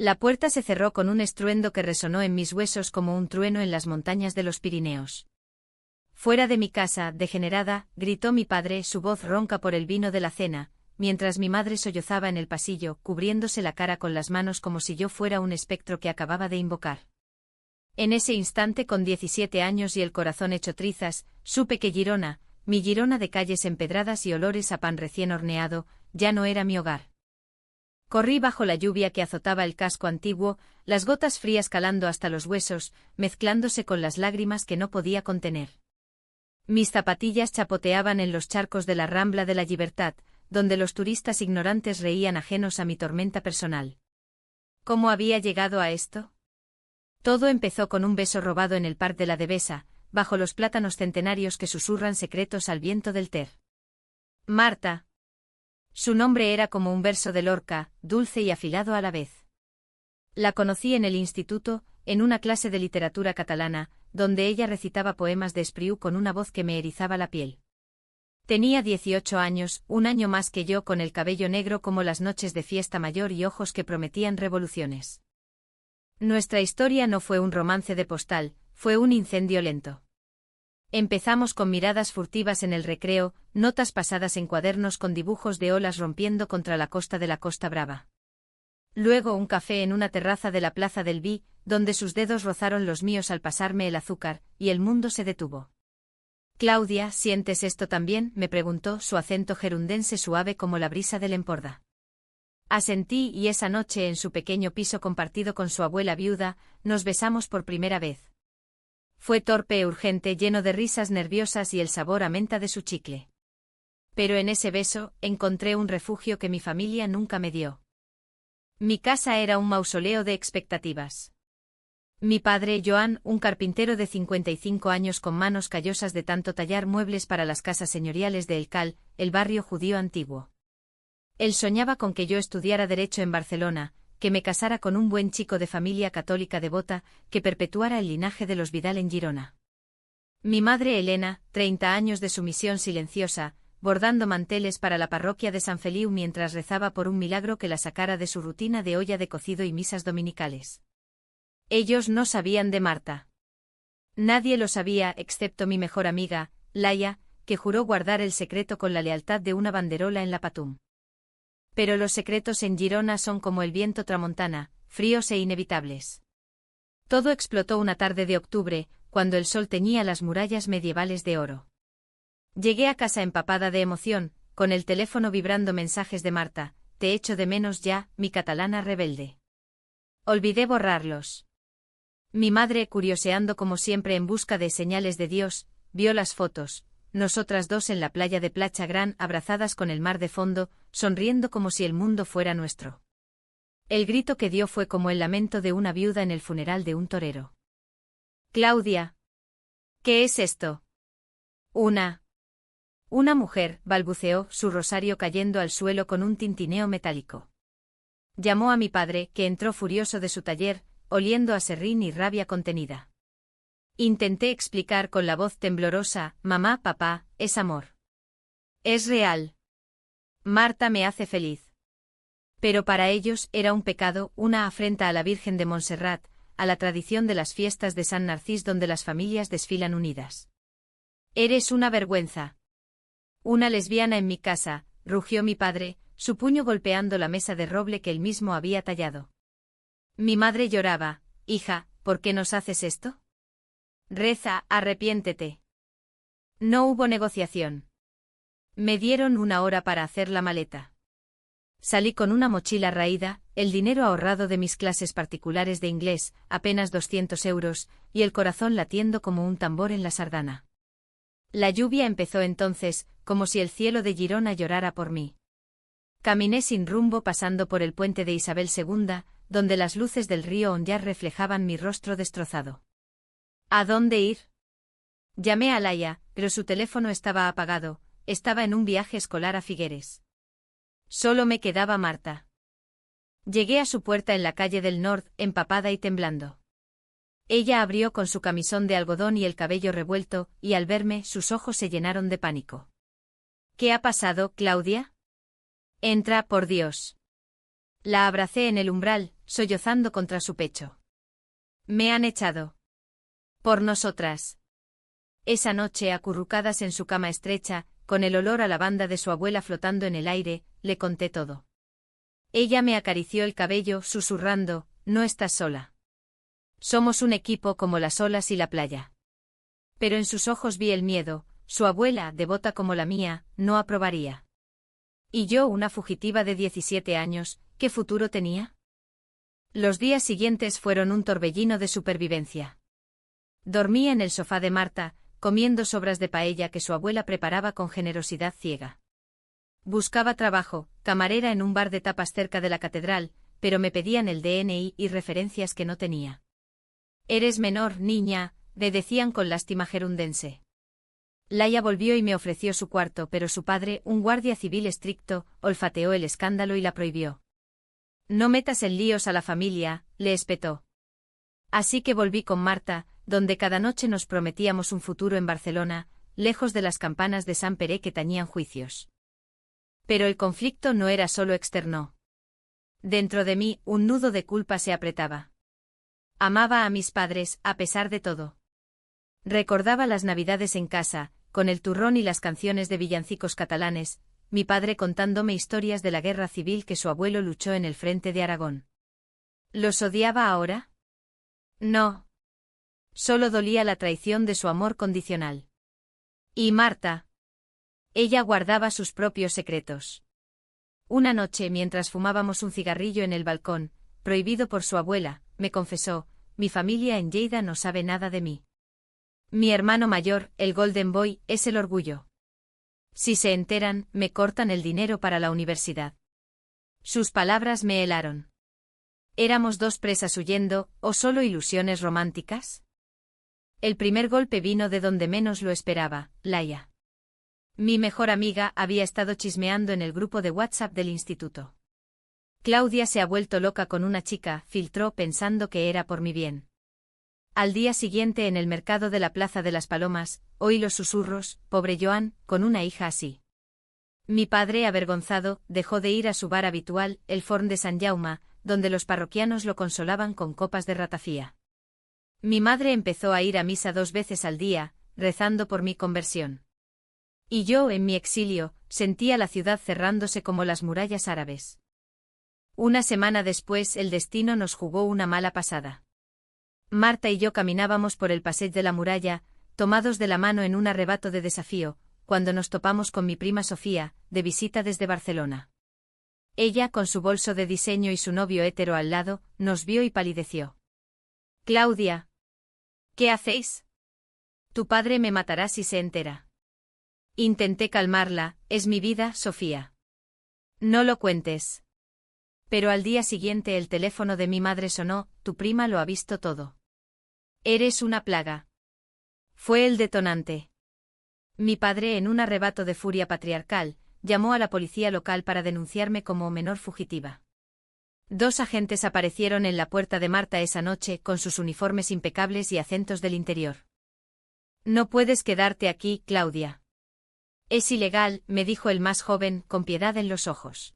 La puerta se cerró con un estruendo que resonó en mis huesos como un trueno en las montañas de los Pirineos. Fuera de mi casa, degenerada, gritó mi padre, su voz ronca por el vino de la cena, mientras mi madre sollozaba en el pasillo, cubriéndose la cara con las manos como si yo fuera un espectro que acababa de invocar. En ese instante, con 17 años y el corazón hecho trizas, supe que Girona, mi Girona de calles empedradas y olores a pan recién horneado, ya no era mi hogar. Corrí bajo la lluvia que azotaba el casco antiguo, las gotas frías calando hasta los huesos, mezclándose con las lágrimas que no podía contener. Mis zapatillas chapoteaban en los charcos de la Rambla de la Libertad, donde los turistas ignorantes reían ajenos a mi tormenta personal. ¿Cómo había llegado a esto? Todo empezó con un beso robado en el Parc de la Devesa, bajo los plátanos centenarios que susurran secretos al viento del Ter. Marta. Su nombre era como un verso de Lorca, dulce y afilado a la vez. La conocí en el instituto, en una clase de literatura catalana, donde ella recitaba poemas de Espriu con una voz que me erizaba la piel. Tenía 18 años, un año más que yo, con el cabello negro como las noches de fiesta mayor y ojos que prometían revoluciones. Nuestra historia no fue un romance de postal, fue un incendio lento. Empezamos con miradas furtivas en el recreo, notas pasadas en cuadernos con dibujos de olas rompiendo contra la costa de la Costa Brava. Luego un café en una terraza de la Plaza del Bi, donde sus dedos rozaron los míos al pasarme el azúcar, y el mundo se detuvo. «Claudia, ¿sientes esto también?», me preguntó, su acento gerundense suave como la brisa del Emporda. Asentí y esa noche en su pequeño piso compartido con su abuela viuda, nos besamos por primera vez. Fue torpe e urgente, lleno de risas nerviosas y el sabor a menta de su chicle. Pero en ese beso, encontré un refugio que mi familia nunca me dio. Mi casa era un mausoleo de expectativas. Mi padre, Joan, un carpintero de 55 años con manos callosas de tanto tallar muebles para las casas señoriales de El Cal, el barrio judío antiguo. Él soñaba con que yo estudiara Derecho en Barcelona, que me casara con un buen chico de familia católica devota, que perpetuara el linaje de los Vidal en Girona. Mi madre Elena, 30 años de sumisión silenciosa, bordando manteles para la parroquia de San Feliu mientras rezaba por un milagro que la sacara de su rutina de olla de cocido y misas dominicales. Ellos no sabían de Marta. Nadie lo sabía excepto mi mejor amiga, Laia, que juró guardar el secreto con la lealtad de una banderola en la Patum. Pero los secretos en Girona son como el viento tramontana, fríos e inevitables. Todo explotó una tarde de octubre, cuando el sol teñía las murallas medievales de oro. Llegué a casa empapada de emoción, con el teléfono vibrando mensajes de Marta: «Te echo de menos ya, mi catalana rebelde». Olvidé borrarlos. Mi madre, curioseando como siempre en busca de señales de Dios, vio las fotos, nosotras dos en la playa de Platja Gran abrazadas con el mar de fondo, sonriendo como si el mundo fuera nuestro. El grito que dio fue como el lamento de una viuda en el funeral de un torero. «Claudia. ¿Qué es esto?» Una mujer», balbuceó, su rosario cayendo al suelo con un tintineo metálico. Llamó a mi padre, que entró furioso de su taller, oliendo a serrín y rabia contenida. Intenté explicar con la voz temblorosa: «Mamá, papá, es amor. Es real. Marta me hace feliz». Pero para ellos era un pecado, una afrenta a la Virgen de Montserrat, a la tradición de las fiestas de San Narcís donde las familias desfilan unidas. «Eres una vergüenza. Una lesbiana en mi casa», rugió mi padre, su puño golpeando la mesa de roble que él mismo había tallado. Mi madre lloraba: «Hija, ¿por qué nos haces esto? Reza, arrepiéntete». No hubo negociación. Me dieron 1 hora para hacer la maleta. Salí con una mochila raída, el dinero ahorrado de mis clases particulares de inglés, apenas 200 euros, y el corazón latiendo como un tambor en la sardana. La lluvia empezó entonces, como si el cielo de Girona llorara por mí. Caminé sin rumbo pasando por el puente de Isabel II, donde las luces del río Onyar reflejaban mi rostro destrozado. ¿A dónde ir? Llamé a Laia, pero su teléfono estaba apagado, estaba en un viaje escolar a Figueres. Solo me quedaba Marta. Llegué a su puerta en la calle del Nord, empapada y temblando. Ella abrió con su camisón de algodón y el cabello revuelto, y al verme, sus ojos se llenaron de pánico. «¿Qué ha pasado, Claudia? Entra, por Dios». La abracé en el umbral, sollozando contra su pecho. Me han echado. Por nosotras. Esa noche, acurrucadas en su cama estrecha, con el olor a lavanda de su abuela flotando en el aire, le conté todo. Ella me acarició el cabello, susurrando, no estás sola. Somos un equipo como las olas y la playa. Pero en sus ojos vi el miedo, su abuela, devota como la mía, no aprobaría. Y yo, una fugitiva de 17 años, ¿qué futuro tenía? Los días siguientes fueron un torbellino de supervivencia. Dormí en el sofá de Marta, comiendo sobras de paella que su abuela preparaba con generosidad ciega. Buscaba trabajo, camarera en un bar de tapas cerca de la catedral, pero me pedían el DNI y referencias que no tenía. Eres menor, niña, le decían con lástima gerundense. Laia volvió y me ofreció su cuarto, pero su padre, un guardia civil estricto, olfateó el escándalo y la prohibió. No metas en líos a la familia, le espetó. Así que volví con Marta, donde cada noche nos prometíamos un futuro en Barcelona, lejos de las campanas de Sant Pere que tañían juicios. Pero el conflicto no era solo externo. Dentro de mí, un nudo de culpa se apretaba. Amaba a mis padres, a pesar de todo. Recordaba las navidades en casa, con el turrón y las canciones de villancicos catalanes, mi padre contándome historias de la guerra civil que su abuelo luchó en el frente de Aragón. ¿Los odiaba ahora? No. Solo dolía la traición de su amor condicional. ¿Y Marta? Ella guardaba sus propios secretos. Una noche, mientras fumábamos un cigarrillo en el balcón, prohibido por su abuela, me confesó, mi familia en Lleida no sabe nada de mí. Mi hermano mayor, el Golden Boy, es el orgullo. Si se enteran, me cortan el dinero para la universidad. Sus palabras me helaron. ¿Éramos dos presas huyendo, o solo ilusiones románticas? El primer golpe vino de donde menos lo esperaba, Laia. Mi mejor amiga había estado chismeando en el grupo de WhatsApp del instituto. Claudia se ha vuelto loca con una chica, filtró pensando que era por mi bien. Al día siguiente en el mercado de la Plaza de las Palomas, oí los susurros, pobre Joan, con una hija así. Mi padre, avergonzado, dejó de ir a su bar habitual, el Forn de Sant Jaume, donde los parroquianos lo consolaban con copas de ratafía. Mi madre empezó a ir a misa 2 veces al día, rezando por mi conversión. Y yo, en mi exilio, sentía la ciudad cerrándose como las murallas árabes. Una semana después el destino nos jugó una mala pasada. Marta y yo caminábamos por el passeig de la muralla, tomados de la mano en un arrebato de desafío, cuando nos topamos con mi prima Sofía, de visita desde Barcelona. Ella, con su bolso de diseño y su novio hétero al lado, nos vio y palideció. «Claudia. ¿Qué hacéis? Tu padre me matará si se entera». Intenté calmarla, es mi vida, Sofía. No lo cuentes. Pero al día siguiente el teléfono de mi madre sonó, tu prima lo ha visto todo. Eres una plaga. Fue el detonante. Mi padre, en un arrebato de furia patriarcal, llamó a la policía local para denunciarme como menor fugitiva. 2 agentes aparecieron en la puerta de Marta esa noche con sus uniformes impecables y acentos del interior. No puedes quedarte aquí, Claudia. Es ilegal, me dijo el más joven, con piedad en los ojos.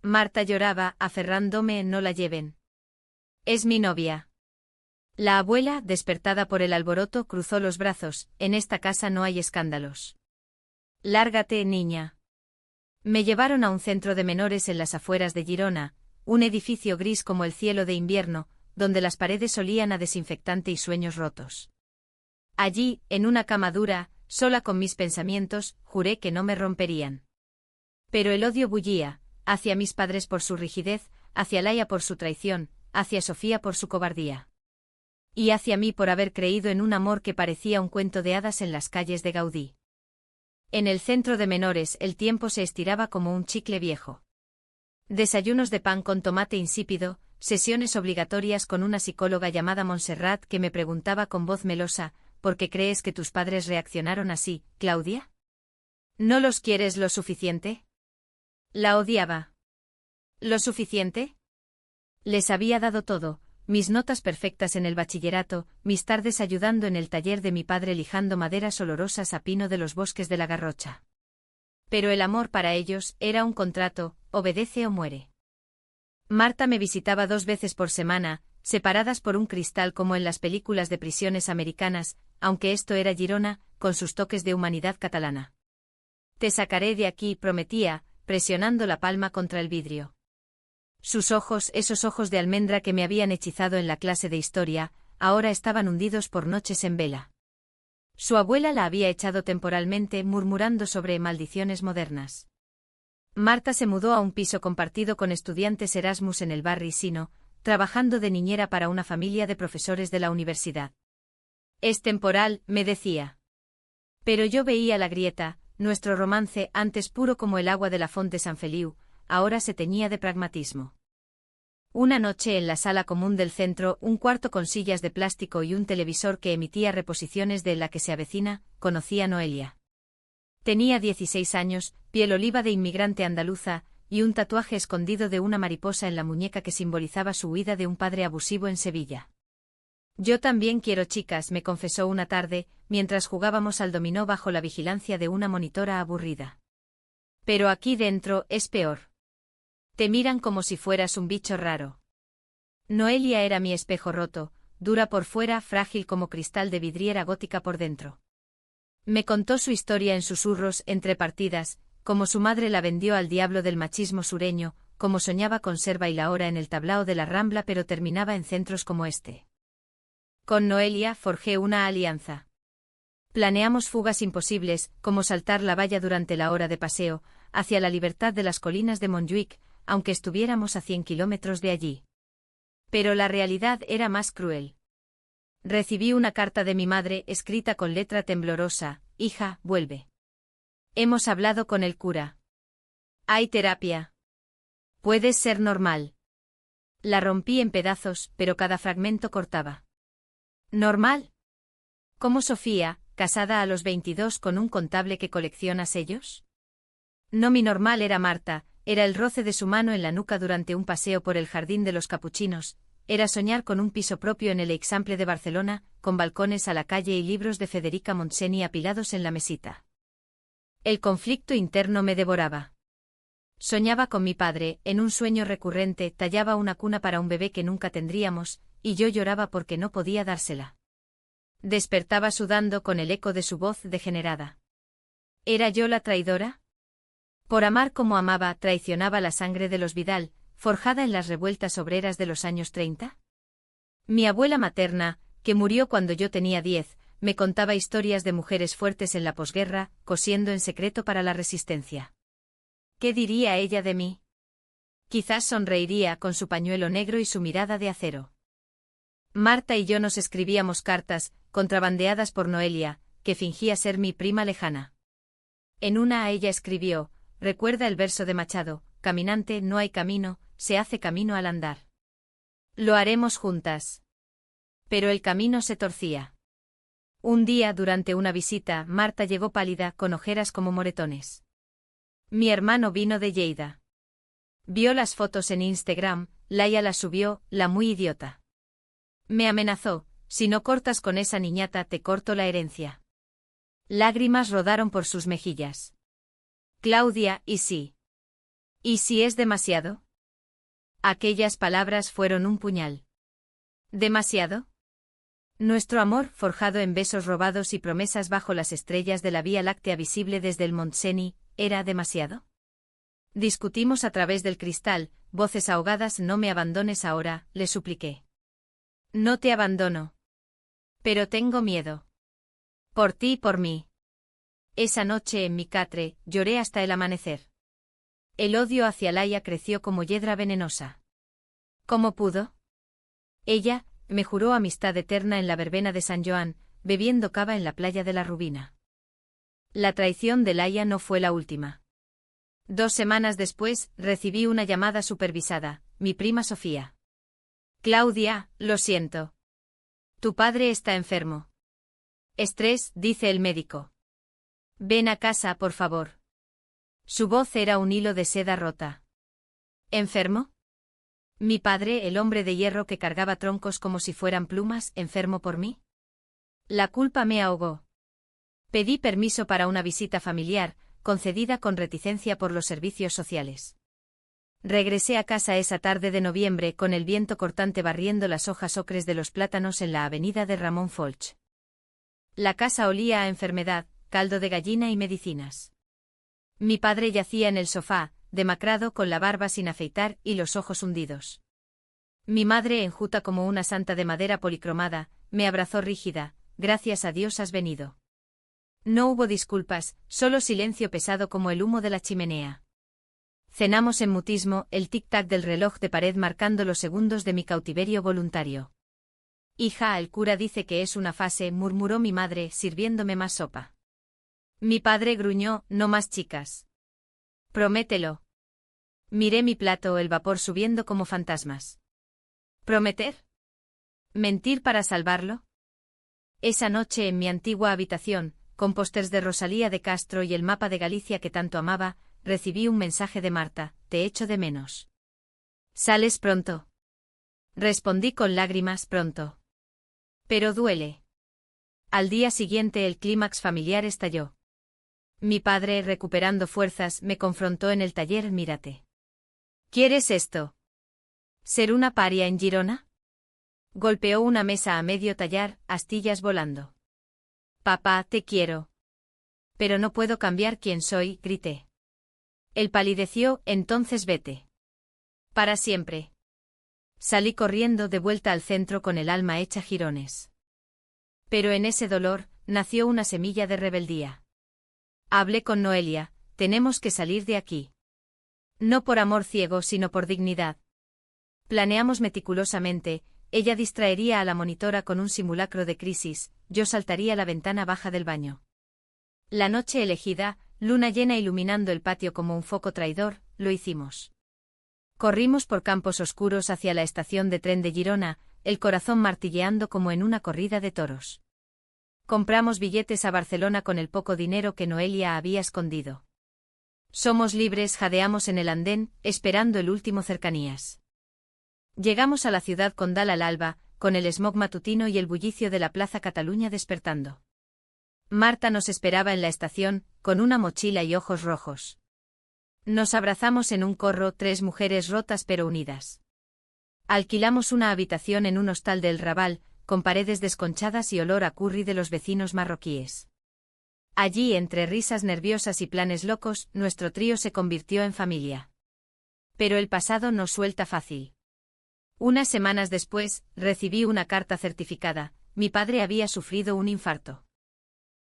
Marta lloraba, aferrándome, no la lleven. Es mi novia. La abuela, despertada por el alboroto, cruzó los brazos, en esta casa no hay escándalos. Lárgate, niña. Me llevaron a un centro de menores en las afueras de Girona, un edificio gris como el cielo de invierno, donde las paredes olían a desinfectante y sueños rotos. Allí, en una cama dura, sola con mis pensamientos, juré que no me romperían. Pero el odio bullía, hacia mis padres por su rigidez, hacia Laia por su traición, hacia Sofía por su cobardía. Y hacia mí por haber creído en un amor que parecía un cuento de hadas en las calles de Gaudí. En el centro de menores el tiempo se estiraba como un chicle viejo. Desayunos de pan con tomate insípido, sesiones obligatorias con una psicóloga llamada Montserrat que me preguntaba con voz melosa, ¿por qué crees que tus padres reaccionaron así, Claudia? ¿No los quieres lo suficiente? La odiaba. ¿Lo suficiente? Les había dado todo, mis notas perfectas en el bachillerato, mis tardes ayudando en el taller de mi padre lijando maderas olorosas a pino de los bosques de la Garrocha. Pero el amor para ellos era un contrato, obedece o muere. Marta me visitaba 2 veces por semana, separadas por un cristal como en las películas de prisiones americanas, aunque esto era Girona, con sus toques de humanidad catalana. Te sacaré de aquí, prometía, presionando la palma contra el vidrio. Sus ojos, esos ojos de almendra que me habían hechizado en la clase de historia, ahora estaban hundidos por noches en vela. Su abuela la había echado temporalmente, murmurando sobre maldiciones modernas. Marta se mudó a un piso compartido con estudiantes Erasmus en el barrio Sino, trabajando de niñera para una familia de profesores de la universidad. Es temporal, me decía. Pero yo veía la grieta, nuestro romance, antes puro como el agua de la Font de San Feliu, ahora se teñía de pragmatismo. Una noche en la sala común del centro, un cuarto con sillas de plástico y un televisor que emitía reposiciones de La que se avecina, conocí a Noelia. Tenía 16 años, piel oliva de inmigrante andaluza, y un tatuaje escondido de una mariposa en la muñeca que simbolizaba su huida de un padre abusivo en Sevilla. Yo también quiero chicas, me confesó una tarde, mientras jugábamos al dominó bajo la vigilancia de una monitora aburrida. Pero aquí dentro es peor. Te miran como si fueras un bicho raro. Noelia era mi espejo roto, dura por fuera, frágil como cristal de vidriera gótica por dentro. Me contó su historia en susurros, entre partidas, como su madre la vendió al diablo del machismo sureño, como soñaba con ser bailaora en el tablao de la Rambla pero terminaba en centros como este. Con Noelia forjé una alianza. Planeamos fugas imposibles, como saltar la valla durante la hora de paseo, hacia la libertad de las colinas de Montjuic, aunque estuviéramos a 100 kilómetros de allí. Pero la realidad era más cruel. Recibí una carta de mi madre escrita con letra temblorosa: hija, vuelve. Hemos hablado con el cura. Hay terapia. Puedes ser normal. La rompí en pedazos, pero cada fragmento cortaba. ¿Normal? ¿Como Sofía, casada a los 22 con un contable que colecciona sellos? No, mi normal era Marta, era el roce de su mano en la nuca durante un paseo por el jardín de los Capuchinos, era soñar con un piso propio en el Eixample de Barcelona, con balcones a la calle y libros de Federica Montseny apilados en la mesita. El conflicto interno me devoraba. Soñaba con mi padre, en un sueño recurrente tallaba una cuna para un bebé que nunca tendríamos, y yo lloraba porque no podía dársela. Despertaba sudando con el eco de su voz degenerada. ¿Era yo la traidora? Por amar como amaba, traicionaba la sangre de los Vidal, forjada en las revueltas obreras de los años 30. Mi abuela materna, que murió cuando yo tenía 10, me contaba historias de mujeres fuertes en la posguerra, cosiendo en secreto para la resistencia. ¿Qué diría ella de mí? Quizás sonreiría con su pañuelo negro y su mirada de acero. Marta y yo nos escribíamos cartas, contrabandeadas por Noelia, que fingía ser mi prima lejana. En una a ella escribió: recuerda el verso de Machado: caminante no hay camino, se hace camino al andar. Lo haremos juntas. Pero el camino se torcía. Un día durante una visita, Marta llegó pálida, con ojeras como moretones. Mi hermano vino de Lleida. Vio las fotos en Instagram, Laia las subió, la muy idiota. Me amenazó: si no cortas con esa niñata te corto la herencia. Lágrimas rodaron por sus mejillas. Claudia, ¿y si? ¿Y si es demasiado? Aquellas palabras fueron un puñal. ¿Demasiado? Nuestro amor, forjado en besos robados y promesas bajo las estrellas de la Vía Láctea visible desde el Montseny, ¿era demasiado? Discutimos a través del cristal, voces ahogadas. No me abandones ahora, le supliqué. No te abandono. Pero tengo miedo. Por ti y por mí. Esa noche en mi catre, lloré hasta el amanecer. El odio hacia Laia creció como hiedra venenosa. ¿Cómo pudo? Ella me juró amistad eterna en la verbena de San Joan, bebiendo cava en la playa de la Rubina. La traición de Laia no fue la última. 2 semanas después, recibí una llamada supervisada: mi prima Sofía. Claudia, lo siento. Tu padre está enfermo. Estrés, dice el médico. Ven a casa, por favor. Su voz era un hilo de seda rota. ¿Enfermo? ¿Mi padre, el hombre de hierro que cargaba troncos como si fueran plumas, enfermo por mí? La culpa me ahogó. Pedí permiso para una visita familiar, concedida con reticencia por los servicios sociales. Regresé a casa esa tarde de noviembre con el viento cortante barriendo las hojas ocres de los plátanos en la avenida de Ramón Folch. La casa olía a enfermedad, caldo de gallina y medicinas. Mi padre yacía en el sofá, demacrado con la barba sin afeitar y los ojos hundidos. Mi madre, enjuta como una santa de madera policromada, me abrazó rígida. Gracias a Dios has venido. No hubo disculpas, solo silencio pesado como el humo de la chimenea. Cenamos en mutismo, el tic-tac del reloj de pared marcando los segundos de mi cautiverio voluntario. Hija, el cura dice que es una fase, murmuró mi madre, sirviéndome más sopa. Mi padre gruñó, no más chicas. Promételo. Miré mi plato, el vapor subiendo como fantasmas. ¿Prometer? ¿Mentir para salvarlo? Esa noche en mi antigua habitación, con pósters de Rosalía de Castro y el mapa de Galicia que tanto amaba, recibí un mensaje de Marta, te echo de menos. ¿Sales pronto? Respondí con lágrimas, pronto. Pero duele. Al día siguiente el clímax familiar estalló. Mi padre, recuperando fuerzas, me confrontó en el taller, mírate. ¿Quieres esto? ¿Ser una paria en Girona? Golpeó una mesa a medio tallar, astillas volando. Papá, te quiero. Pero no puedo cambiar quién soy, grité. Él palideció, entonces vete. Para siempre. Salí corriendo de vuelta al centro con el alma hecha jirones. Pero en ese dolor, nació una semilla de rebeldía. Hablé con Noelia, tenemos que salir de aquí. No por amor ciego sino por dignidad. Planeamos meticulosamente, ella distraería a la monitora con un simulacro de crisis, yo saltaría la ventana baja del baño. La noche elegida, luna llena iluminando el patio como un foco traidor, lo hicimos. Corrimos por campos oscuros hacia la estación de tren de Girona, el corazón martilleando como en una corrida de toros. Compramos billetes a Barcelona con el poco dinero que Noelia había escondido. Somos libres, jadeamos en el andén, esperando el último cercanías. Llegamos a la ciudad condal al alba, con el smog matutino y el bullicio de la Plaza Cataluña despertando. Marta nos esperaba en la estación, con una mochila y ojos rojos. Nos abrazamos en un corro, 3 mujeres rotas pero unidas. Alquilamos una habitación en un hostal del Raval, con paredes desconchadas y olor a curry de los vecinos marroquíes. Allí, entre risas nerviosas y planes locos, nuestro trío se convirtió en familia. Pero el pasado no suelta fácil. Unas semanas después, recibí una carta certificada, mi padre había sufrido un infarto.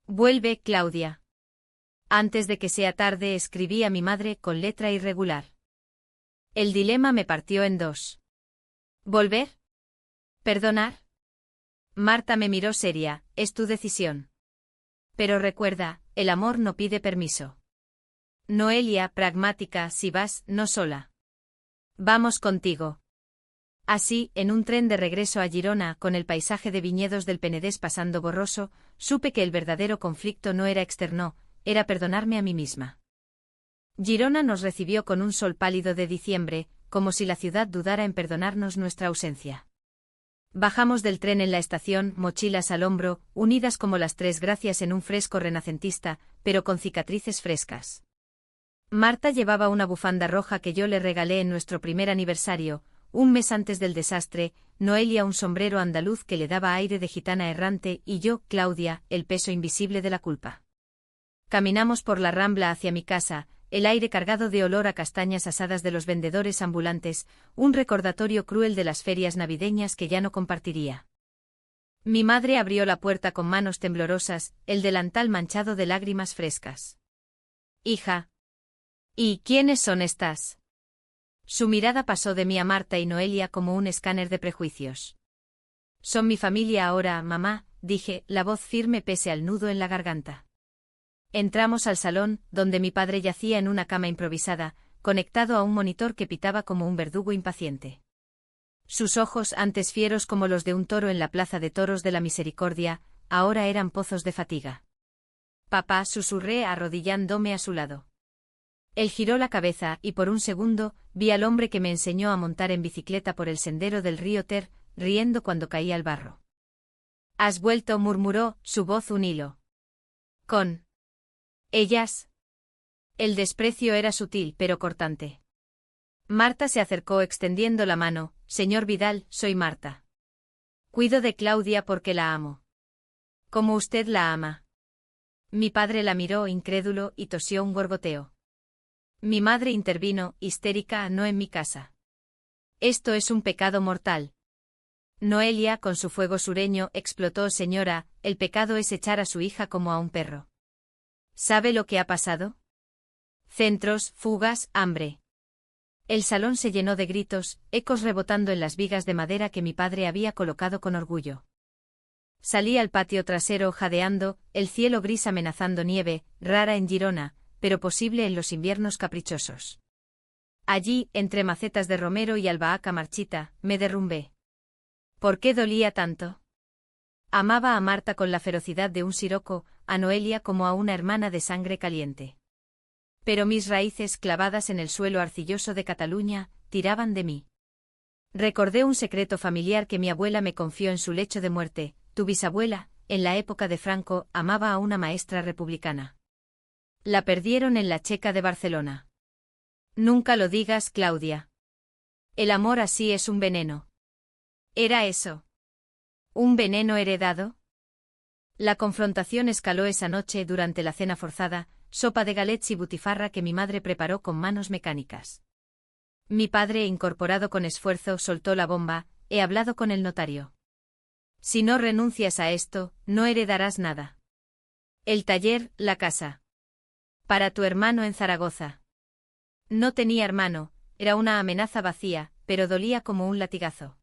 Vuelve, Claudia. Antes de que sea tarde, escribí a mi madre con letra irregular. El dilema me partió en dos. ¿Volver? ¿Perdonar? Marta me miró seria, es tu decisión. Pero recuerda, el amor no pide permiso. Noelia, pragmática, si vas, no sola. Vamos contigo. Así, en un tren de regreso a Girona, con el paisaje de viñedos del Penedés pasando borroso, supe que el verdadero conflicto no era externo, era perdonarme a mí misma. Girona nos recibió con un sol pálido de diciembre, como si la ciudad dudara en perdonarnos nuestra ausencia. Bajamos del tren en la estación, mochilas al hombro, unidas como las 3 gracias en un fresco renacentista, pero con cicatrices frescas. Marta llevaba una bufanda roja que yo le regalé en nuestro primer aniversario, un mes antes del desastre, Noelia un sombrero andaluz que le daba aire de gitana errante y yo, Claudia, el peso invisible de la culpa. Caminamos por la Rambla hacia mi casa, el aire cargado de olor a castañas asadas de los vendedores ambulantes, un recordatorio cruel de las ferias navideñas que ya no compartiría. Mi madre abrió la puerta con manos temblorosas, el delantal manchado de lágrimas frescas. Hija. ¿Y quiénes son estas? Su mirada pasó de mí a Marta y Noelia como un escáner de prejuicios. Son mi familia ahora, mamá, dije, la voz firme pese al nudo en la garganta. Entramos al salón, donde mi padre yacía en una cama improvisada, conectado a un monitor que pitaba como un verdugo impaciente. Sus ojos, antes fieros como los de un toro en la plaza de toros de la Misericordia, ahora eran pozos de fatiga. Papá, susurré arrodillándome a su lado. Él giró la cabeza y por un segundo, vi al hombre que me enseñó a montar en bicicleta por el sendero del río Ter, riendo cuando caía al barro. «Has vuelto», murmuró, su voz un hilo. «¿Con ellas?» El desprecio era sutil pero cortante. Marta se acercó extendiendo la mano. Señor Vidal, soy Marta. Cuido de Claudia porque la amo. Como usted la ama. Mi padre la miró incrédulo y tosió un gorgoteo. Mi madre intervino, histérica, no en mi casa. Esto es un pecado mortal. Noelia, con su fuego sureño, explotó. Señora, el pecado es echar a su hija como a un perro. ¿Sabe lo que ha pasado? Centros, fugas, hambre. El salón se llenó de gritos, ecos rebotando en las vigas de madera que mi padre había colocado con orgullo. Salí al patio trasero jadeando, el cielo gris amenazando nieve, rara en Girona, pero posible en los inviernos caprichosos. Allí, entre macetas de romero y albahaca marchita, me derrumbé. ¿Por qué dolía tanto? Amaba a Marta con la ferocidad de un siroco, a Noelia como a una hermana de sangre caliente. Pero mis raíces clavadas en el suelo arcilloso de Cataluña, tiraban de mí. Recordé un secreto familiar que mi abuela me confió en su lecho de muerte. Tu bisabuela, en la época de Franco, amaba a una maestra republicana. La perdieron en la Checa de Barcelona. Nunca lo digas, Claudia. El amor así es un veneno. ¿Era eso? ¿Un veneno heredado? La confrontación escaló esa noche durante la cena forzada, sopa de galets y butifarra que mi madre preparó con manos mecánicas. Mi padre, incorporado con esfuerzo, soltó la bomba. He hablado con el notario. Si no renuncias a esto, no heredarás nada. El taller, la casa. Para tu hermano en Zaragoza. No tenía hermano, era una amenaza vacía, pero dolía como un latigazo.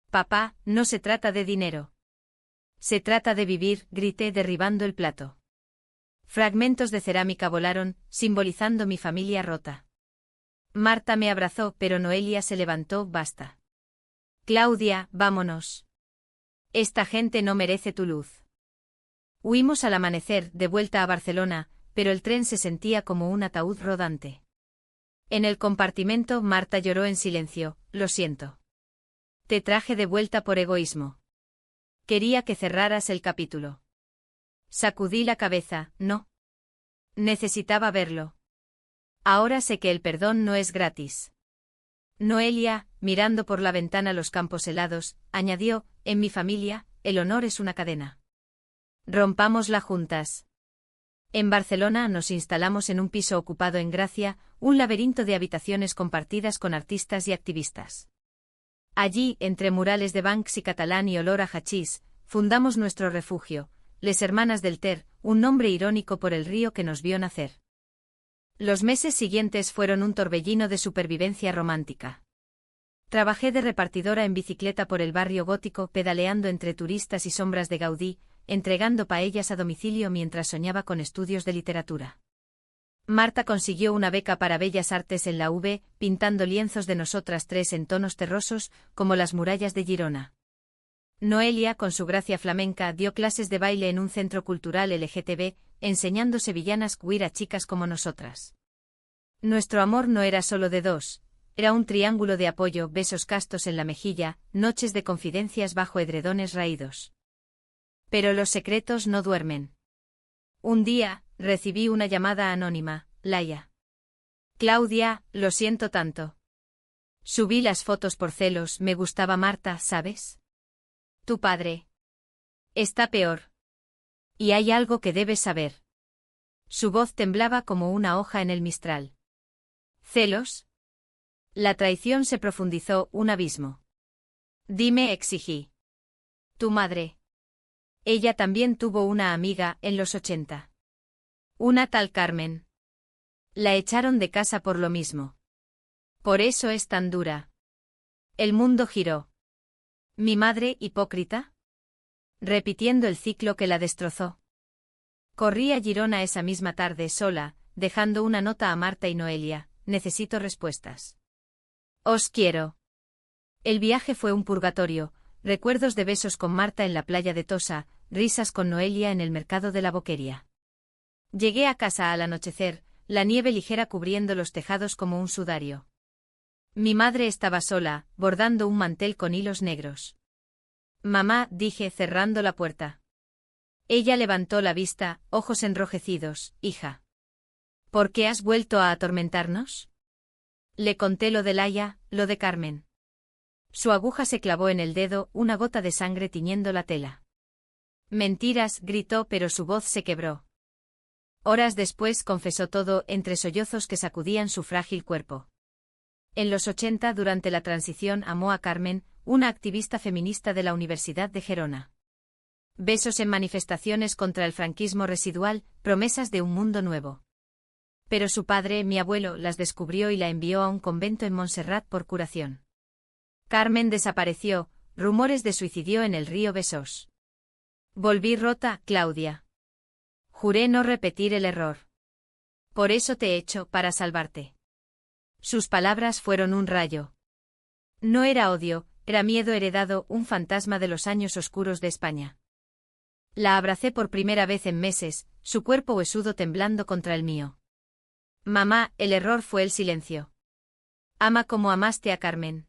Papá, no se trata de dinero. Se trata de vivir, grité derribando el plato. Fragmentos de cerámica volaron, simbolizando mi familia rota. Marta me abrazó, pero Noelia se levantó. Basta. Claudia, vámonos. Esta gente no merece tu luz. Huimos al amanecer, de vuelta a Barcelona, pero el tren se sentía como un ataúd rodante. En el compartimento, Marta lloró en silencio. Lo siento. Te traje de vuelta por egoísmo. Quería que cerraras el capítulo. Sacudí la cabeza. No. Necesitaba verlo. Ahora sé que el perdón no es gratis. Noelia, mirando por la ventana los campos helados, añadió, en mi familia, el honor es una cadena. Rompámosla juntas. En Barcelona nos instalamos en un piso ocupado en Gracia, un laberinto de habitaciones compartidas con artistas y activistas. Allí, entre murales de Banksy catalán y olor a hachís, fundamos nuestro refugio, Les Hermanas del Ter, un nombre irónico por el río que nos vio nacer. Los meses siguientes fueron un torbellino de supervivencia romántica. Trabajé de repartidora en bicicleta por el barrio gótico, pedaleando entre turistas y sombras de Gaudí, entregando paellas a domicilio mientras soñaba con estudios de literatura. Marta consiguió una beca para Bellas Artes en la UB, pintando lienzos de nosotras tres en tonos terrosos, como las murallas de Girona. Noelia, con su gracia flamenca, dio clases de baile en un centro cultural LGTB, enseñando sevillanas queer a chicas como nosotras. Nuestro amor no era solo de dos, era un triángulo de apoyo, besos castos en la mejilla, noches de confidencias bajo edredones raídos. Pero los secretos no duermen. Un día, recibí una llamada anónima. Laia. Claudia, lo siento tanto. Subí las fotos por celos, me gustaba Marta, ¿sabes? Tu padre. Está peor. Y hay algo que debes saber. Su voz temblaba como una hoja en el mistral. ¿Celos? La traición se profundizó, un abismo. Dime, exigí. Tu madre. Ella también tuvo una amiga, en los 80. Una tal Carmen. La echaron de casa por lo mismo. Por eso es tan dura. El mundo giró. ¿Mi madre, hipócrita? Repitiendo el ciclo que la destrozó. Corrí a Girona esa misma tarde sola, dejando una nota a Marta y Noelia. Necesito respuestas. Os quiero. El viaje fue un purgatorio, recuerdos de besos con Marta en la playa de Tosa, risas con Noelia en el mercado de la Boqueria. Llegué a casa al anochecer, la nieve ligera cubriendo los tejados como un sudario. Mi madre estaba sola, bordando un mantel con hilos negros. Mamá, dije cerrando la puerta. Ella levantó la vista, ojos enrojecidos. Hija. ¿Por qué has vuelto a atormentarnos? Le conté lo de Laia, lo de Carmen. Su aguja se clavó en el dedo, una gota de sangre tiñendo la tela. Mentiras, gritó, pero su voz se quebró. Horas después confesó todo, entre sollozos que sacudían su frágil cuerpo. En los 80, durante la transición, amó a Carmen, una activista feminista de la Universidad de Gerona. Besos en manifestaciones contra el franquismo residual, promesas de un mundo nuevo. Pero su padre, mi abuelo, las descubrió y la envió a un convento en Montserrat por curación. Carmen desapareció, rumores de suicidio en el río Besós. Volví rota, Claudia. Juré no repetir el error. Por eso te echo, para salvarte. Sus palabras fueron un rayo. No era odio, era miedo heredado, un fantasma de los años oscuros de España. La abracé por primera vez en meses, su cuerpo huesudo temblando contra el mío. Mamá, el error fue el silencio. Ama como amaste a Carmen.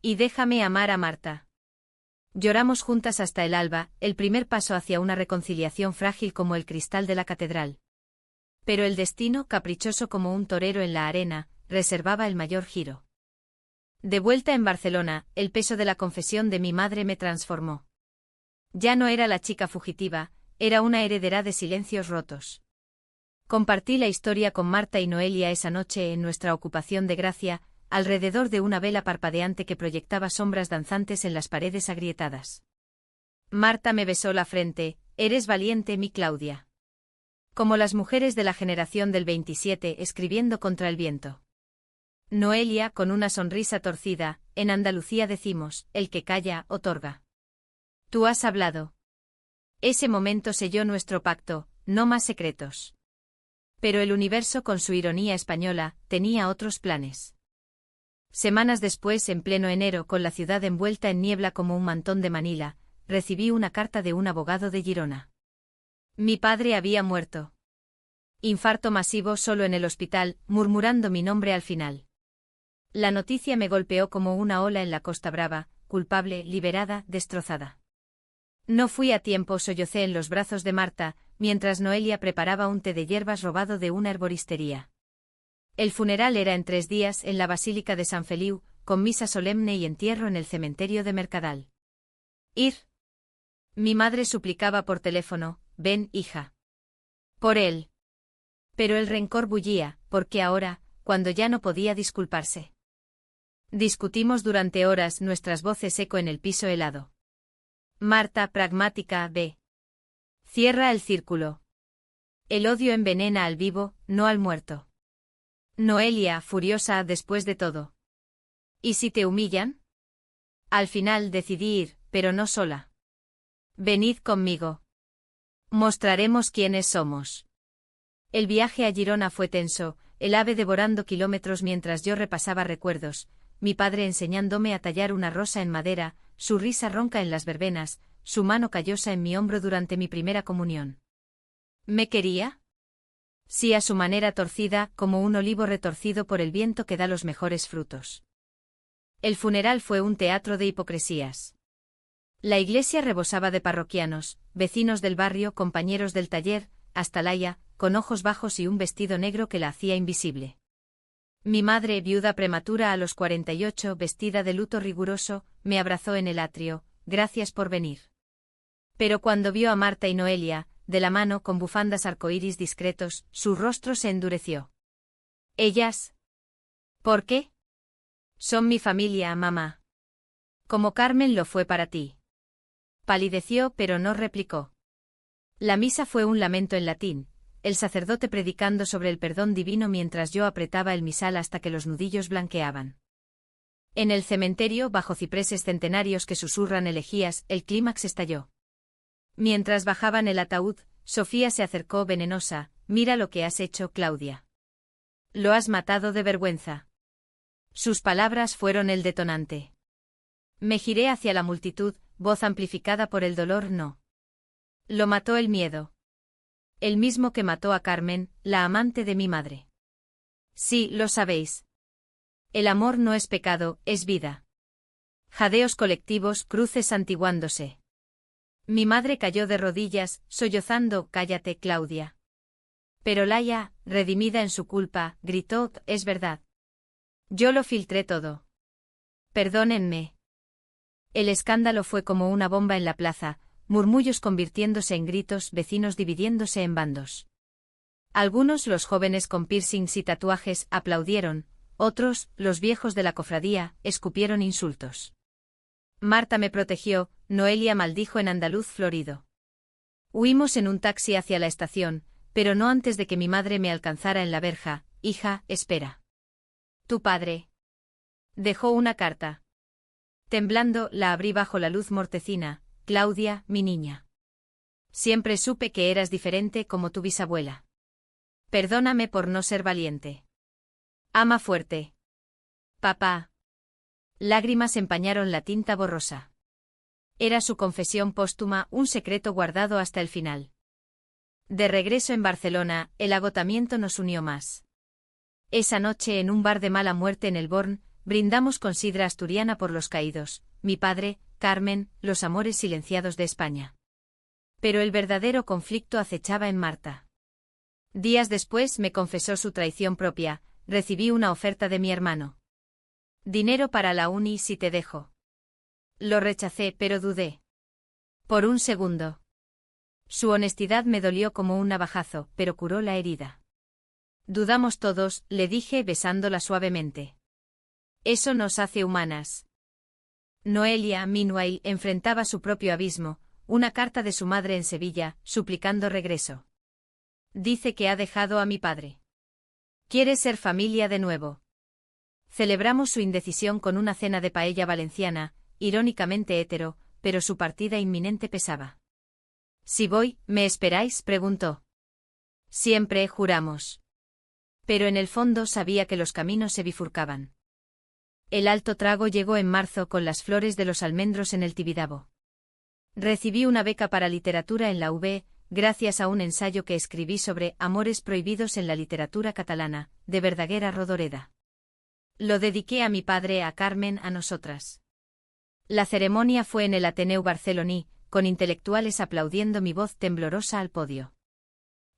Y déjame amar a Marta. Lloramos juntas hasta el alba, el primer paso hacia una reconciliación frágil como el cristal de la catedral. Pero el destino, caprichoso como un torero en la arena, reservaba el mayor giro. De vuelta en Barcelona, el peso de la confesión de mi madre me transformó. Ya no era la chica fugitiva, era una heredera de silencios rotos. Compartí la historia con Marta y Noelia esa noche en nuestra ocupación de Gracia, alrededor de una vela parpadeante que proyectaba sombras danzantes en las paredes agrietadas. Marta me besó la frente, eres valiente, mi Claudia. Como las mujeres de la generación del 27 escribiendo contra el viento. Noelia, con una sonrisa torcida, en Andalucía decimos, el que calla, otorga. Tú has hablado. Ese momento selló nuestro pacto, no más secretos. Pero el universo, con su ironía española, tenía otros planes. Semanas después, en pleno enero, con la ciudad envuelta en niebla como un mantón de Manila, recibí una carta de un abogado de Girona. Mi padre había muerto. Infarto masivo solo en el hospital, murmurando mi nombre al final. La noticia me golpeó como una ola en la Costa Brava, culpable, liberada, destrozada. No fui a tiempo, sollocé en los brazos de Marta, mientras Noelia preparaba un té de hierbas robado de una herboristería. El funeral era en 3 días en la Basílica de San Feliu, con misa solemne y entierro en el cementerio de Mercadal. Ir. Mi madre suplicaba por teléfono, ven, hija. Por él. Pero el rencor bullía, porque ahora, cuando ya no podía disculparse. Discutimos durante horas, nuestras voces eco en el piso helado. Marta, pragmática, ve. Cierra el círculo. El odio envenena al vivo, no al muerto. Noelia, furiosa, después de todo. ¿Y si te humillan? Al final decidí ir, pero no sola. Venid conmigo. Mostraremos quiénes somos. El viaje a Girona fue tenso, el ave devorando kilómetros mientras yo repasaba recuerdos, mi padre enseñándome a tallar una rosa en madera, su risa ronca en las verbenas, su mano callosa en mi hombro durante mi primera comunión. ¿Me quería? Sí, a su manera torcida, como un olivo retorcido por el viento que da los mejores frutos. El funeral fue un teatro de hipocresías. La iglesia rebosaba de parroquianos, vecinos del barrio, compañeros del taller, hasta Laia, con ojos bajos y un vestido negro que la hacía invisible. Mi madre, viuda prematura a los 48, vestida de luto riguroso, me abrazó en el atrio, gracias por venir. Pero cuando vio a Marta y Noelia, de la mano con bufandas arcoíris discretos, su rostro se endureció. Ellas. ¿Por qué? Son mi familia, mamá. Como Carmen lo fue para ti. Palideció, pero no replicó. La misa fue un lamento en latín, el sacerdote predicando sobre el perdón divino mientras yo apretaba el misal hasta que los nudillos blanqueaban. En el cementerio, bajo cipreses centenarios que susurran elegías, el clímax estalló. Mientras bajaban el ataúd, Sofía se acercó venenosa, mira lo que has hecho, Claudia. Lo has matado de vergüenza. Sus palabras fueron el detonante. Me giré hacia la multitud, voz amplificada por el dolor, no. Lo mató el miedo. El mismo que mató a Carmen, la amante de mi madre. Sí, lo sabéis. El amor no es pecado, es vida. Jadeos colectivos, cruces santiguándose. Mi madre cayó de rodillas, sollozando, cállate, Claudia. Pero Laia, redimida en su culpa, gritó, es verdad. Yo lo filtré todo. Perdónenme. El escándalo fue como una bomba en la plaza, murmullos convirtiéndose en gritos, vecinos dividiéndose en bandos. Algunos, los jóvenes con piercings y tatuajes, aplaudieron, otros, los viejos de la cofradía, escupieron insultos. Marta me protegió, Noelia maldijo en andaluz florido. Huimos en un taxi hacia la estación, pero no antes de que mi madre me alcanzara en la verja. Hija, espera. Tu padre. Dejó una carta. Temblando, la abrí bajo la luz mortecina. Claudia, mi niña. Siempre supe que eras diferente como tu bisabuela. Perdóname por no ser valiente. Ama fuerte. Papá. Lágrimas empañaron la tinta borrosa. Era su confesión póstuma, un secreto guardado hasta el final. De regreso en Barcelona, el agotamiento nos unió más. Esa noche en un bar de mala muerte en el Born, brindamos con sidra asturiana por los caídos, mi padre, Carmen, los amores silenciados de España. Pero el verdadero conflicto acechaba en Marta. Días después me confesó su traición propia, recibí una oferta de mi hermano. Dinero para la uni si te dejo. Lo rechacé, pero dudé. Por un segundo. Su honestidad me dolió como un navajazo, pero curó la herida. Dudamos todos, le dije besándola suavemente. Eso nos hace humanas. Noelia, meanwhile, enfrentaba su propio abismo, una carta de su madre en Sevilla, suplicando regreso. Dice que ha dejado a mi padre. Quiere ser familia de nuevo. Celebramos su indecisión con una cena de paella valenciana, irónicamente hétero, pero su partida inminente pesaba. Si voy, ¿me esperáis?, preguntó. Siempre, juramos. Pero en el fondo sabía que los caminos se bifurcaban. El alto trago llegó en marzo con las flores de los almendros en el Tibidabo. Recibí una beca para literatura en la UB, gracias a un ensayo que escribí sobre amores prohibidos en la literatura catalana, de Verdaguer a Rodoreda. Lo dediqué a mi padre, a Carmen, a nosotras. La ceremonia fue en el Ateneu barceloní, con intelectuales aplaudiendo mi voz temblorosa al podio.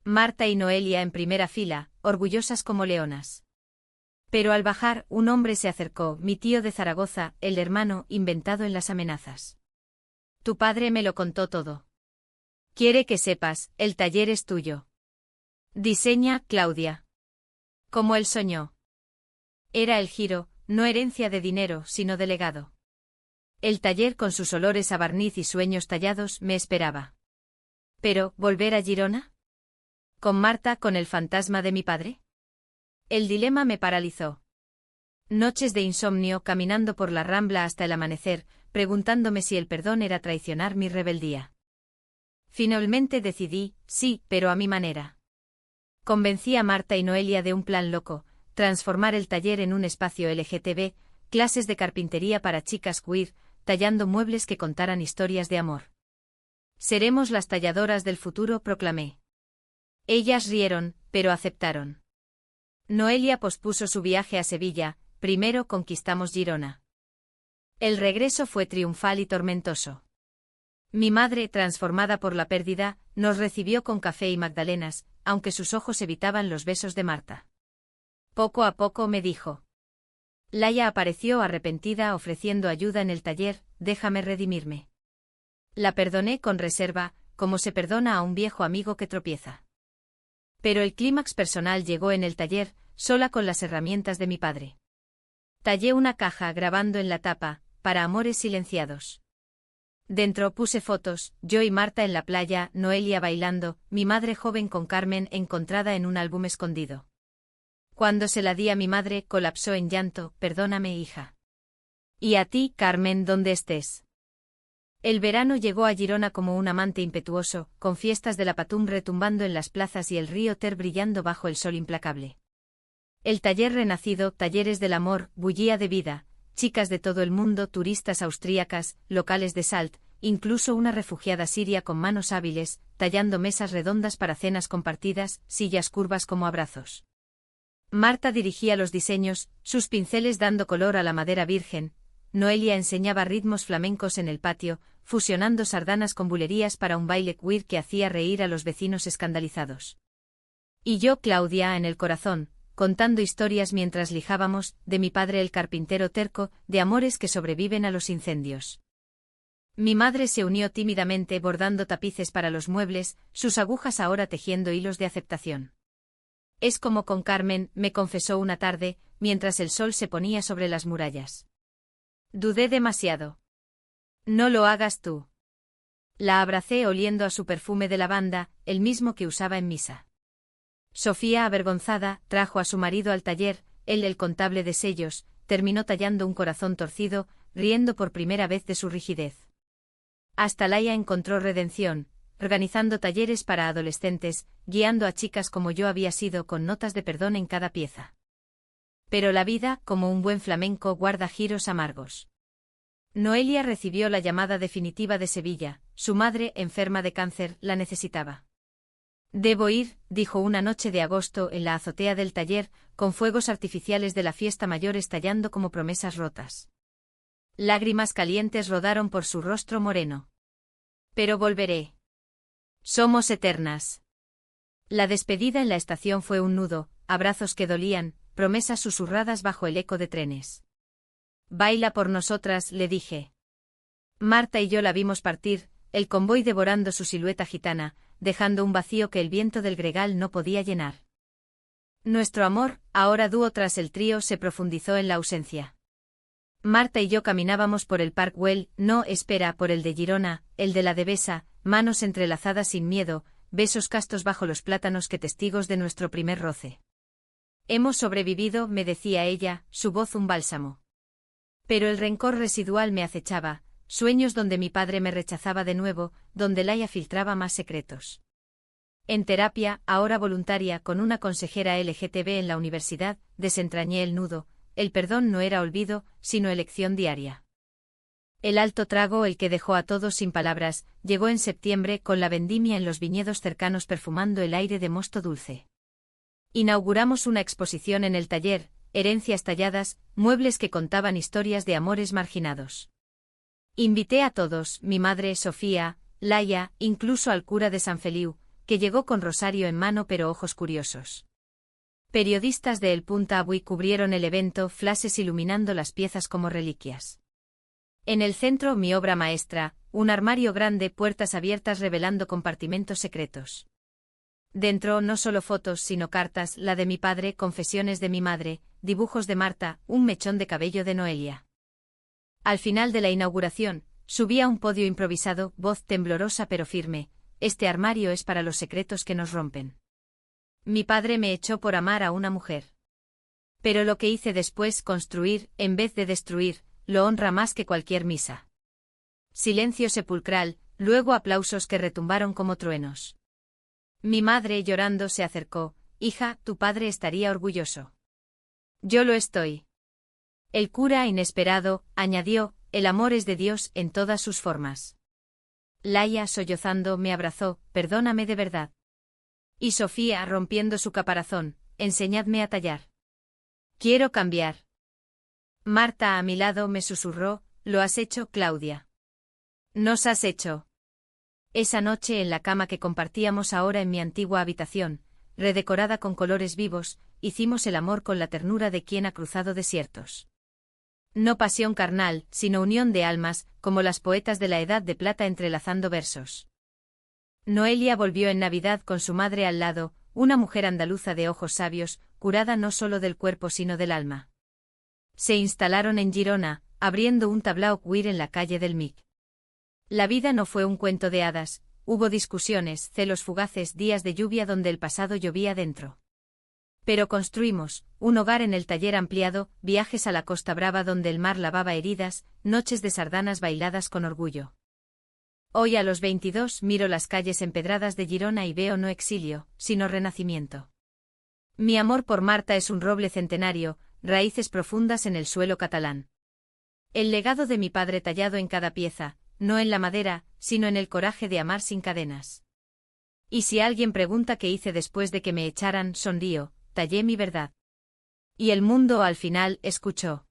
Marta y Noelia en primera fila, orgullosas como leonas. Pero al bajar, un hombre se acercó, mi tío de Zaragoza, el hermano inventado en las amenazas. Tu padre me lo contó todo. Quiere que sepas, el taller es tuyo. Diseña, Claudia. Como él soñó. Era el giro, no herencia de dinero, sino de legado. El taller con sus olores a barniz y sueños tallados me esperaba. Pero, ¿volver a Girona? ¿Con Marta, con el fantasma de mi padre? El dilema me paralizó. Noches de insomnio caminando por la Rambla hasta el amanecer, preguntándome si el perdón era traicionar mi rebeldía. Finalmente decidí, sí, pero a mi manera. Convencí a Marta y Noelia de un plan loco, transformar el taller en un espacio LGTB, clases de carpintería para chicas queer, tallando muebles que contaran historias de amor. Seremos las talladoras del futuro, proclamé. Ellas rieron, pero aceptaron. Noelia pospuso su viaje a Sevilla, primero conquistamos Girona. El regreso fue triunfal y tormentoso. Mi madre, transformada por la pérdida, nos recibió con café y magdalenas, aunque sus ojos evitaban los besos de Marta. Poco a poco me dijo. Laia apareció arrepentida ofreciendo ayuda en el taller, déjame redimirme. La perdoné con reserva, como se perdona a un viejo amigo que tropieza. Pero el clímax personal llegó en el taller, sola con las herramientas de mi padre. Tallé una caja grabando en la tapa, para amores silenciados. Dentro puse fotos, yo y Marta en la playa, Noelia bailando, mi madre joven con Carmen encontrada en un álbum escondido. Cuando se la di a mi madre, colapsó en llanto, perdóname, hija. Y a ti, Carmen, donde estés. El verano llegó a Girona como un amante impetuoso, con fiestas de la Patum retumbando en las plazas y el río Ter brillando bajo el sol implacable. El taller renacido, talleres del amor, bullía de vida, chicas de todo el mundo, turistas austríacas, locales de Salt, incluso una refugiada siria con manos hábiles, tallando mesas redondas para cenas compartidas, sillas curvas como abrazos. Marta dirigía los diseños, sus pinceles dando color a la madera virgen. Noelia enseñaba ritmos flamencos en el patio, fusionando sardanas con bulerías para un baile queer que hacía reír a los vecinos escandalizados. Y yo, Claudia, en el corazón, contando historias mientras lijábamos, de mi padre el carpintero terco, de amores que sobreviven a los incendios. Mi madre se unió tímidamente bordando tapices para los muebles, sus agujas ahora tejiendo hilos de aceptación. Es como con Carmen, me confesó una tarde, mientras el sol se ponía sobre las murallas. Dudé demasiado. No lo hagas tú. La abracé oliendo a su perfume de lavanda, el mismo que usaba en misa. Sofía, avergonzada, trajo a su marido al taller, él el contable de sellos, terminó tallando un corazón torcido, riendo por primera vez de su rigidez. Hasta Laia encontró redención, organizando talleres para adolescentes, guiando a chicas como yo había sido con notas de perdón en cada pieza. Pero la vida, como un buen flamenco, guarda giros amargos. Noelia recibió la llamada definitiva de Sevilla, su madre, enferma de cáncer, la necesitaba. Debo ir, dijo una noche de agosto en la azotea del taller, con fuegos artificiales de la fiesta mayor estallando como promesas rotas. Lágrimas calientes rodaron por su rostro moreno. Pero volveré. Somos eternas. La despedida en la estación fue un nudo, abrazos que dolían, promesas susurradas bajo el eco de trenes. Baila por nosotras, le dije. Marta y yo la vimos partir, el convoy devorando su silueta gitana, dejando un vacío que el viento del gregal no podía llenar. Nuestro amor, ahora dúo tras el trío, se profundizó en la ausencia. Marta y yo caminábamos por el Park Güell, no, espera, por el de Girona, el de la Devesa, manos entrelazadas sin miedo, besos castos bajo los plátanos que testigos de nuestro primer roce. Hemos sobrevivido, me decía ella, su voz un bálsamo. Pero el rencor residual me acechaba, sueños donde mi padre me rechazaba de nuevo, donde Laia filtraba más secretos. En terapia, ahora voluntaria, con una consejera LGTB en la universidad, desentrañé el nudo. El perdón no era olvido, sino elección diaria. El alto trago, el que dejó a todos sin palabras, llegó en septiembre con la vendimia en los viñedos cercanos perfumando el aire de mosto dulce. Inauguramos una exposición en el taller, herencias talladas, muebles que contaban historias de amores marginados. Invité a todos, mi madre, Sofía, Laia, incluso al cura de San Feliu, que llegó con rosario en mano pero ojos curiosos. Periodistas de El Punta Avui cubrieron el evento, flashes iluminando las piezas como reliquias. En el centro, mi obra maestra, un armario grande, puertas abiertas revelando compartimentos secretos. Dentro no solo fotos sino cartas, la de mi padre, confesiones de mi madre, dibujos de Marta, un mechón de cabello de Noelia. Al final de la inauguración, subí a un podio improvisado, voz temblorosa pero firme, este armario es para los secretos que nos rompen. Mi padre me echó por amar a una mujer. Pero lo que hice después, construir, en vez de destruir, lo honra más que cualquier misa. Silencio sepulcral, luego aplausos que retumbaron como truenos. Mi madre, llorando, se acercó. Hija, tu padre estaría orgulloso. Yo lo estoy. El cura, inesperado, añadió, el amor es de Dios en todas sus formas. Laia, sollozando, me abrazó, perdóname de verdad. Y Sofía, rompiendo su caparazón, enseñadme a tallar. Quiero cambiar. Marta, a mi lado, me susurró, lo has hecho, Claudia. Nos has hecho. Esa noche en la cama que compartíamos ahora en mi antigua habitación, redecorada con colores vivos, hicimos el amor con la ternura de quien ha cruzado desiertos. No pasión carnal, sino unión de almas, como las poetas de la Edad de Plata entrelazando versos. Noelia volvió en Navidad con su madre al lado, una mujer andaluza de ojos sabios, curada no solo del cuerpo sino del alma. Se instalaron en Girona, abriendo un tablao queer en la calle del Mic. La vida no fue un cuento de hadas, hubo discusiones, celos fugaces, días de lluvia donde el pasado llovía dentro. Pero construimos, un hogar en el taller ampliado, viajes a la Costa Brava donde el mar lavaba heridas, noches de sardanas bailadas con orgullo. Hoy a los 22 miro las calles empedradas de Girona y veo no exilio, sino renacimiento. Mi amor por Marta es un roble centenario, raíces profundas en el suelo catalán. El legado de mi padre tallado en cada pieza, no en la madera, sino en el coraje de amar sin cadenas. Y si alguien pregunta qué hice después de que me echaran, sonrío, tallé mi verdad. Y el mundo al final escuchó.